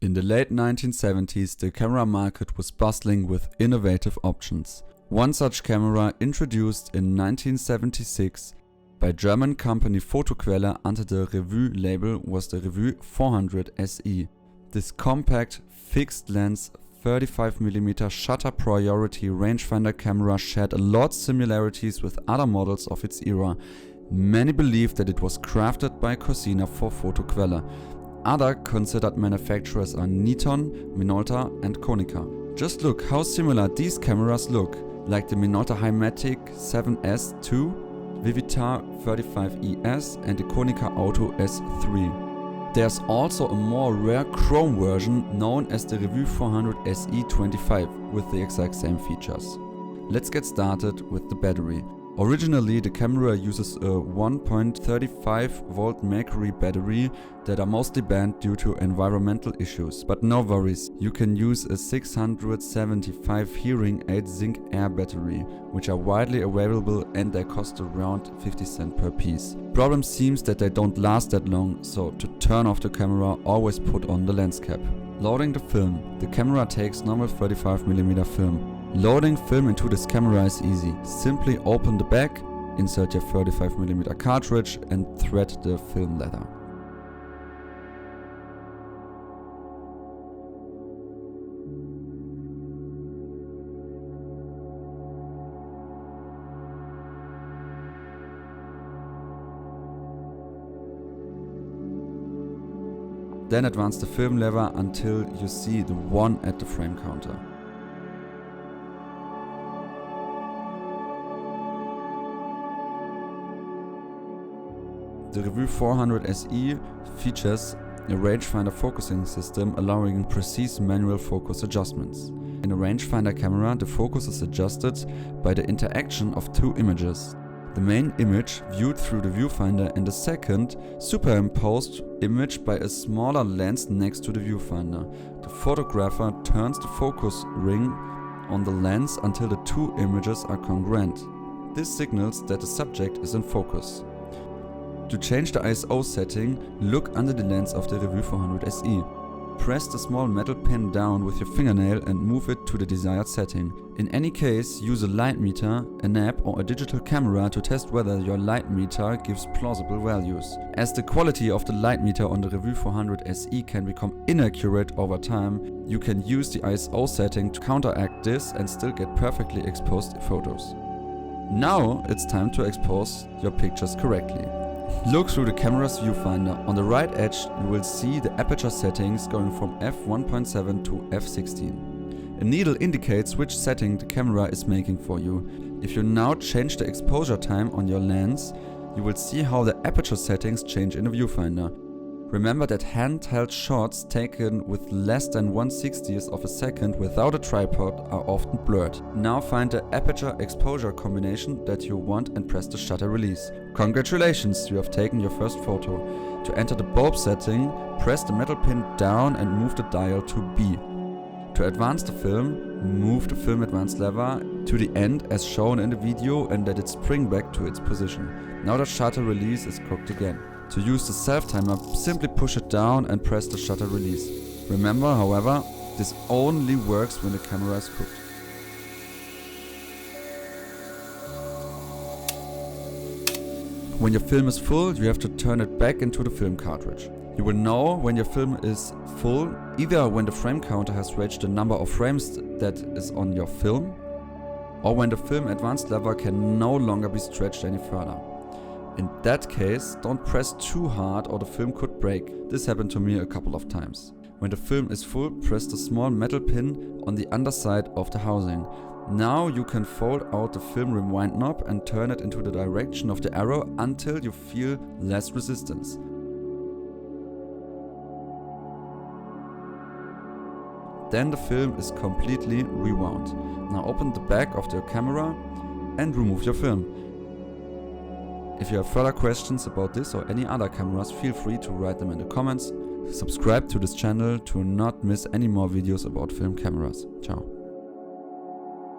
In the late 1970s, the camera market was bustling with innovative options. One such camera, introduced in 1976 by German company Fotoquelle under the Revue label, was the Revue 400 SE. This compact, fixed-lens 35mm shutter priority rangefinder camera shared a lot of similarities with other models of its era. Many believe that it was crafted by Cosina for Fotoquelle. Other considered manufacturers are Niton, Minolta and Konica. Just look how similar these cameras look, like the Minolta Himatic 7S II, Vivitar 35ES and the Konica Auto S3. There's also a more rare chrome version known as the Revue 400 SE25 with the exact same features. Let's get started with the battery. Originally, the camera uses a 1.35 volt mercury battery that are mostly banned due to environmental issues. But no worries, you can use a 675 hearing aid zinc air battery, which are widely available and they cost around 50 cents per piece. Problem seems that they don't last that long, so to turn off the camera, always put on the lens cap. Loading the film. The camera takes normal 35mm film. Loading film into this camera is easy. Simply open the back, insert your 35mm cartridge and thread the film leather. Then advance the film lever until you see the 1 at the frame counter. The Revue 400 SE features a rangefinder focusing system allowing precise manual focus adjustments. In a rangefinder camera, the focus is adjusted by the interaction of two images. The main image viewed through the viewfinder and the second superimposed image by a smaller lens next to the viewfinder. The photographer turns the focus ring on the lens until the two images are congruent. This signals that the subject is in focus. To change the ISO setting, look under the lens of the Revue 400 SE. Press the small metal pin down with your fingernail and move it to the desired setting. In any case, use a light meter, an app or a digital camera to test whether your light meter gives plausible values. As the quality of the light meter on the Revue 400 SE can become inaccurate over time, you can use the ISO setting to counteract this and still get perfectly exposed photos. Now it's time to expose your pictures correctly. Look through the camera's viewfinder. On the right edge you will see the aperture settings going from f1.7 to f16. A needle indicates which setting the camera is making for you. If you now change the exposure time on your lens, you will see how the aperture settings change in the viewfinder. Remember that handheld shots taken with less than 1/60th of a second without a tripod are often blurred. Now find the aperture exposure combination that you want and press the shutter release. Congratulations, you have taken your first photo. To enter the bulb setting, press the metal pin down and move the dial to B. To advance the film, move the film advance lever to the end as shown in the video and let it spring back to its position. Now the shutter release is cooked again. To use the self-timer, simply push it down and press the shutter release. Remember, however, this only works when the camera is cooked. When your film is full, you have to turn it back into the film cartridge. You will know when your film is full either when the frame counter has reached the number of frames that is on your film, or when the film advance lever can no longer be stretched any further. In that case, don't press too hard or the film could break. This happened to me a couple of times. When the film is full, press the small metal pin on the underside of the housing. Now you can fold out the film rewind knob and turn it into the direction of the arrow until you feel less resistance. Then the film is completely rewound. Now open the back of the camera and remove your film. If you have further questions about this or any other cameras, feel free to write them in the comments. Subscribe to this channel to not miss any more videos about film cameras. Ciao.